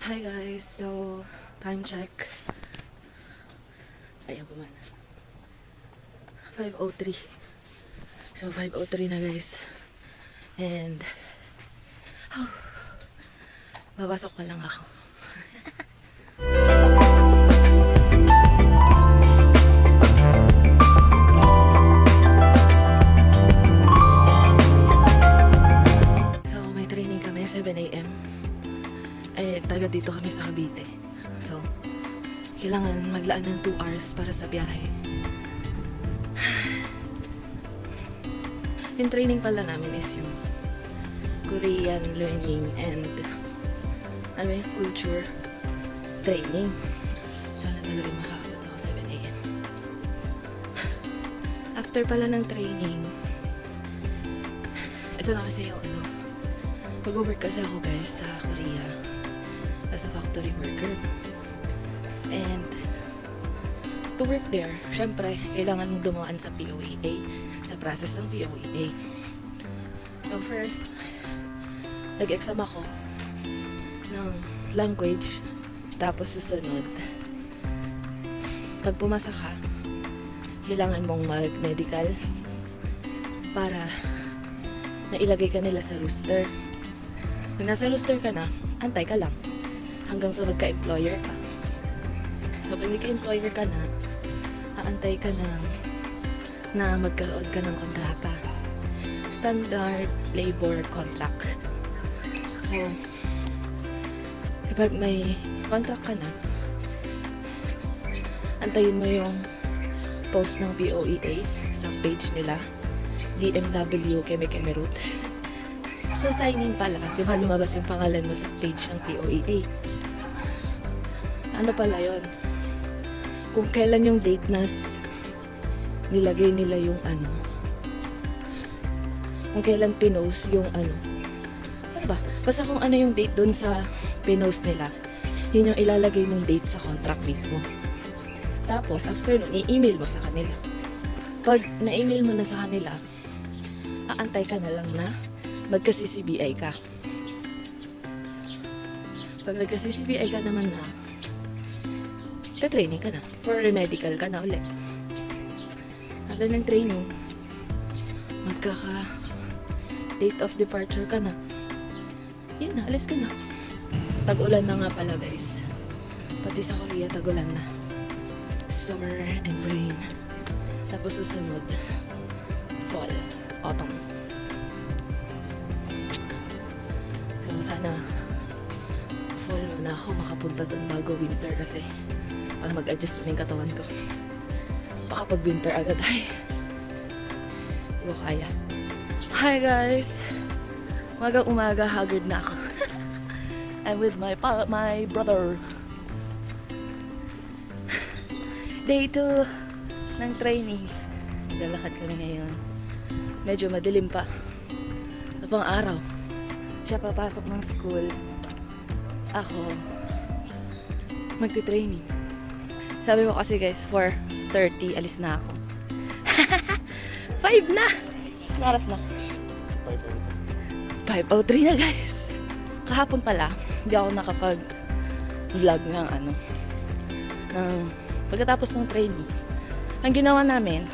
Hi guys, so time check. Ayaw gumana. 5:03. So 5:03 na guys. And babasok pa lang ako. So may training kami 7 AM. Taga dito kami sa Cavite. So, kailangan maglaan ng 2 hours para sa biyahe. Yung training pala namin is yung Korean learning and culture training. Sana talaga makakabot ako 7 AM. After pala ng training, ito na kasi yung mag-work kasi ako guys sa Korea as a factory worker. And to work there, syempre, kailangan mong dumaan sa POEA, sa process ng POEA. So first, nag-exam ako ng language, tapos susunod, pag pumasa ka, kailangan mong mag-medical para mailagay ka nila sa rooster. Pag nasa rooster ka na, antay ka lang hanggang sa magka-employer ka. So, pag nagka-employer ka na, aantay ka na magkaroon ka ng kontrata. Standard labor contract. So, kapag may contract ka na, antayin mo yung post ng POEA sa page nila, DMW Keme Route. Sa sign-in pala, di ba lumabas yung pangalan mo sa page ng POEA? Ano pala yun? Kung kailan yung date na nilagay nila yung kung kailan pinost yung ano ba? Basta kung ano yung date dun sa pinost nila, yun yung ilalagay mong date sa contract mismo. Tapos, after nun, i-email mo sa kanila. Pag na-email mo na sa kanila, aantay ka na lang na magka-CCBI ka. Pag nagka-CCBI ka naman na, training ka na. For medical ka na ulit. After ng training, date of departure ka na. Yun na, alis ka na. Tag-ulan na nga pala guys. Pati sa Korea, tag-ulan na. Summer and rain. Tapos susunod, fall, autumn. So sana fall muna ako makapunta doon bago winter kasi para mag-adjust na yung katawan ko. Baka pag winter agad ay hindi ko kaya. Hi guys! Umaga haggard na ako. I'm with my brother. Day 2 ng training. Naglalakad kami ngayon. Medyo madilim pa. Sa pang araw. Siya papasok ng school. Ako magti-training. Sabi ko kasi guys, 4:30 alis na ako. 5 na! Naras na. 5:03 na guys. Kahapon pala, hindi ako nakapag-vlog ng pagkatapos ng training. Ang ginawa namin,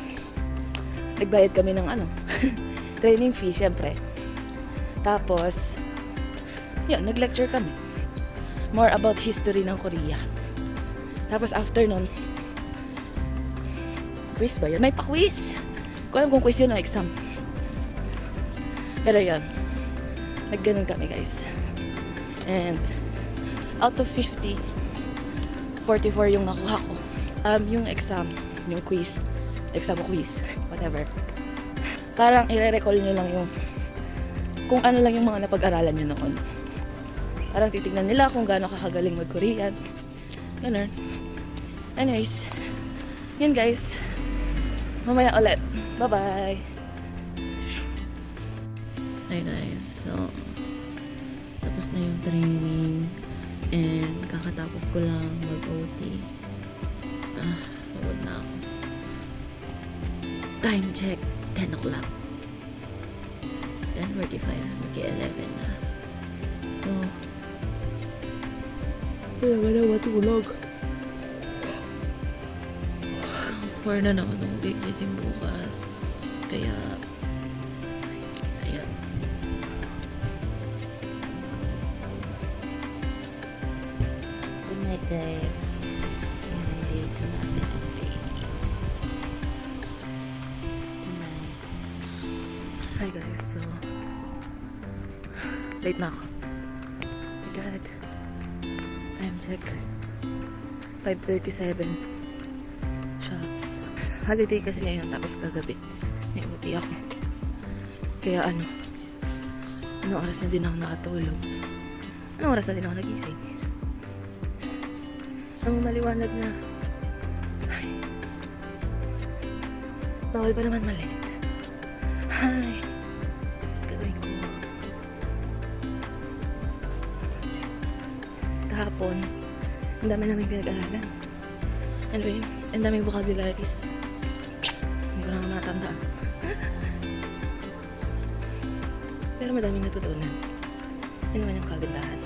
nagbayad kami ng training fee syempre. Tapos, yun, nag-lecture kami. More about history ng Korea. Tapos after nun, quiz ba yun? May pa-quiz! Hindi ko alam kung quiz yun o exam. Pero yun, nagganon kami guys. And out of 50, 44 yung nakuha ko. Yung exam, yung quiz, exam o quiz, whatever. Parang i-recall nyo lang yung kung ano lang yung mga napag-aralan nyo noon. Parang titignan nila kung gaano kakagaling mag-Korean. Ganun. Anyways, yun guys. Mamaya ulit. Bye-bye! Hi guys, so tapos na yung training and kakatapos ko lang mag-OT. Pagod na ako. Time check, 10 o'clock. 10:45, mag-11 na. So, Kaya ka na matulog. 4 na naman ako gigising bukas. Kaya, ayan. Good night, guys. And ito natin ang baby. Good night. Hi, guys. So, late na ako. My God. Time check. 5:37. Shucks. Holiday kasi ngayon, tapos kagabi may uti ako. Kaya anong oras na din ako nakatulog. Anong oras na din ako nagising. Ang maliwanag na. Ay. Bawal pa naman mali. Ay. Gagawin ko. Kahapon, ang dami namin pinag-aralan. Anyway, ang daming vocabularies. Hindi ko na nga matandaan. Pero madaming natutunan. Yan naman yung kagandahan.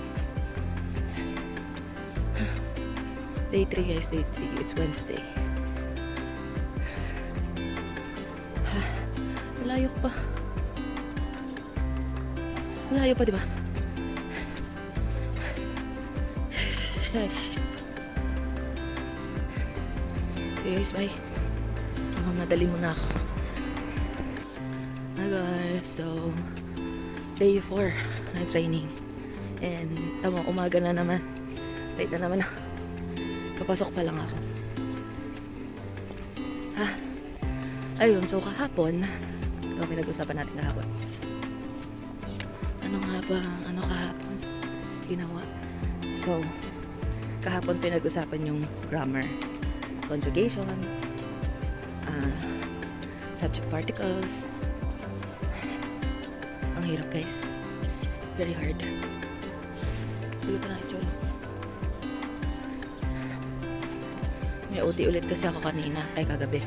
Day 3 guys, day 3. It's Wednesday. Malayo pa. Malayo pa, di ba? Shush. Okay guys, bye. Mamadali muna ako. Hi guys, so day 4 na training. And tama, umaga na naman. Late na naman ako. Papasok pa lang ako. Ayun, so kahapon, ano pinag-usapan natin kahapon? Ano kahapon ginawa? So, kahapon pinag-usapan yung grammar, conjugation, subject particles. Ang hirap guys. Very hard. Hindi ko na itsura. May OT ulit kasi ako kanina, ay kagabi.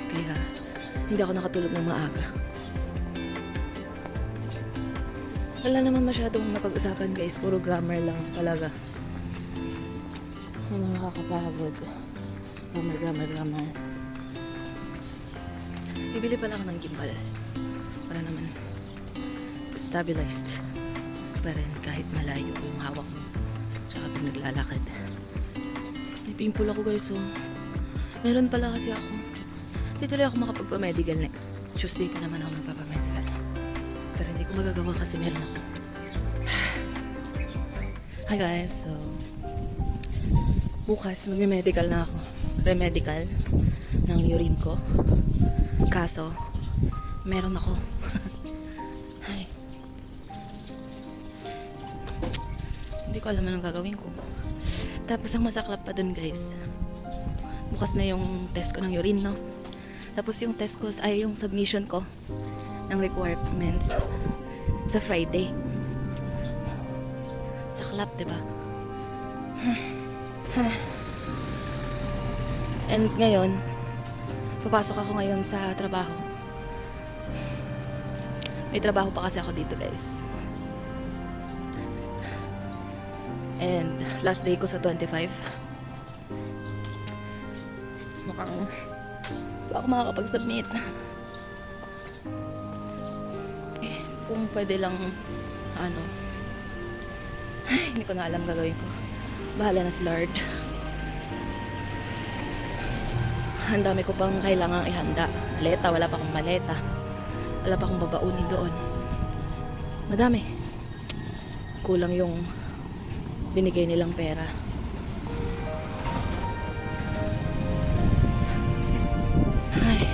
Kaya hindi ako nakatulog ng maaga. Wala naman masyadong napag-usapan guys, puro grammar lang talaga. Ano nakakapagod. Grammar. Bibili pala ako ng gimbal para naman stabilized pa rin kahit malayo yung hawak mo tsaka pag naglalakad. May pimple ako guys, so meron pala kasi ako. Hindi tuloy ako makapagpa-medical next Tuesday pa naman ako magpapa-medical, pero hindi ko magagawa kasi meron ako. Hi guys, so bukas magme-medical na ako. Remedical ng urine ko. Kaso meron ako. Ay. Hindi ko alam anong gagawin ko. Tapos ang masaklap pa dun guys, bukas na yung test ko ng urine, no? Tapos yung test ko ay yung submission ko ng requirements sa Friday. Saklap, diba? And ngayon, papasok ako ngayon sa trabaho. May trabaho pa kasi ako dito guys. And last day ko sa 25. Mukhang baka makakapag-submit. Kung pwede lang hindi ko na alam gagawin ko. Bahala na si Lord. Ang dami ko pang kailangang ihanda. Maleta, wala pa akong maleta. Wala pa akong babaunin doon. Madami. Kulang yung binigay nilang pera. Ay.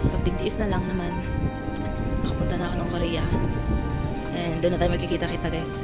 Pagtigtiis na lang naman. Nakapunta na ako ng Korea. And doon na tayo magkikita-kita guys.